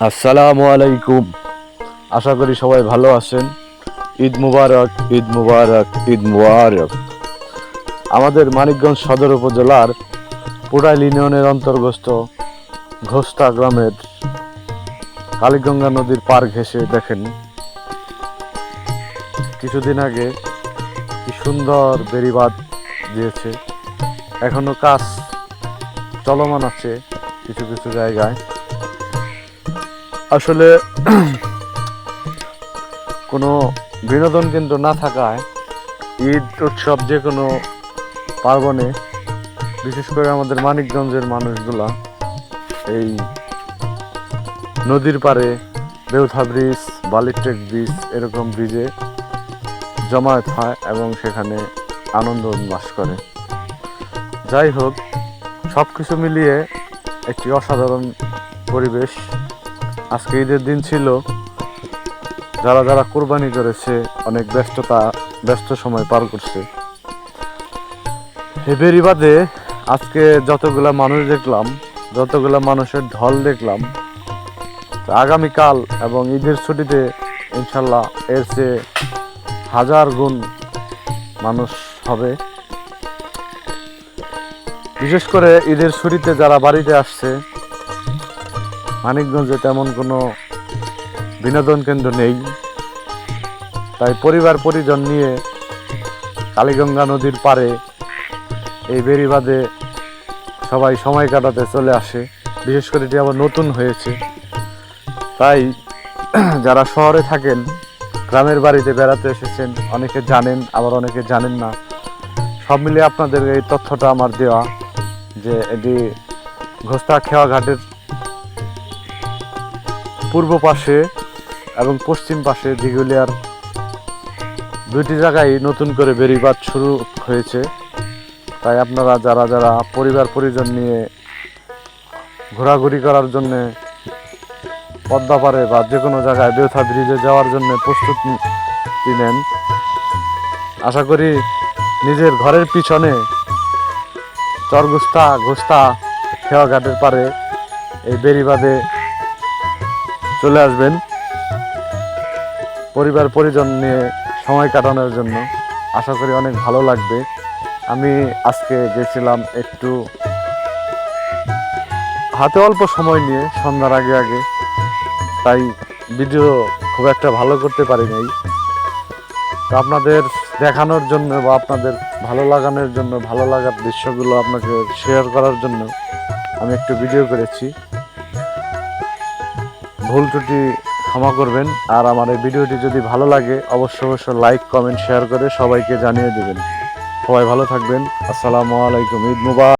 আসসালামু আলাইকুম। আশা করি সবাই ভালো আছেন। ঈদ মুবারক, ঈদ মুবারক, ঈদ মুবারক। আমাদের মানিকগঞ্জ সদর উপজেলার পুরাইল ইউনিয়নের অন্তর্গত ঘোস্তা গ্রামের কালীগঙ্গা নদীর পার ঘেঁষে দেখেন কিছুদিন আগে কি সুন্দর বেড়িবাঁধ দিয়েছে। এখনো কাজ চলমান আছে কিছু কিছু জায়গায়। আসলে কোনো বিনোদন কেন্দ্র না থাকায় ঈদ উৎসব যে কোনো পার্বণে, বিশেষ করে আমাদের মানিকগঞ্জের মানুষগুলা এই নদীর পাড়ে বেউথা ব্রিজ, বালিট্রেক ব্রিজ এরকম ব্রিজে জমায়েত হয় এবং সেখানে আনন্দ উল্লাস করে। যাই হোক, সব কিছু মিলিয়ে একটি অসাধারণ পরিবেশ। আজকে ঈদের দিন ছিল। যারা যারা কোরবানি করেছে অনেক ব্যস্ত সময় পার করছে। এই বেড়িবাঁধে আজকে যতগুলা মানুষ দেখলাম, যতগুলা মানুষের ঢল দেখলাম, আগামীকাল এবং ঈদের ছুটিতে ইনশাল্লাহ এর চেয়ে হাজার গুণ মানুষ হবে। বিশেষ করে ঈদের ছুটিতে যারা বাড়িতে আসছে, মানিকগঞ্জে তেমন কোনো বিনোদন কেন্দ্র নেই, তাই পরিবার পরিজন নিয়ে কালীগঙ্গা নদীর পাড়ে এই বেড়িবাঁধে সবাই সময় কাটাতে চলে আসে। বিশেষ করে এটি আবার নতুন হয়েছে, তাই যারা শহরে থাকেন, গ্রামের বাড়িতে বেড়াতে এসেছেন, অনেকে জানেন আবার অনেকে জানেন না। সব মিলিয়ে আপনাদের এই তথ্যটা আমার দেওয়া যে এটি ঘোস্তা খেওয়া ঘাটের পূর্ব পাশে এবং পশ্চিম পাশে দিঘুলিয়ার দুইটি জায়গায় নতুন করে বেড়িবাঁধ শুরু হয়েছে। তাই আপনারা যারা যারা পরিবার পরিজন নিয়ে ঘোরাঘুরি করার জন্যে পদ্মা পারে বা যে কোনো জায়গায় বেউথা ব্রিজে যাওয়ার জন্য প্রস্তুতি নেন, আশা করি নিজের ঘরের পিছনে ঘোস্তা খেওয়া ঘাটের পারে এই বেড়িবাঁধে চলে আসবেন পরিবার পরিজন নিয়ে সময় কাটানোর জন্য। আশা করি অনেক ভালো লাগবে। আমি আজকে গেছিলাম একটু হাতে অল্প সময় নিয়ে সন্ধ্যার আগে আগে, তাই ভিডিও খুব একটা ভালো করতে পারি নাই। তো আপনাদের দেখানোর জন্য বা আপনাদের ভালো লাগানোর জন্য, ভালো লাগার দৃশ্যগুলো আপনাকে শেয়ার করার জন্য আমি একটু ভিডিও করেছি। ভুল ত্রুটি ক্ষমা করবেন। আর আমার এই ভিডিওটি যদি ভালো লাগে অবশ্যই লাইক, কমেন্ট, শেয়ার করে সবাইকে জানিয়ে দেবেন। সবাই ভালো থাকবেন। আসসালামু আলাইকুম। ঈদ মুবারক।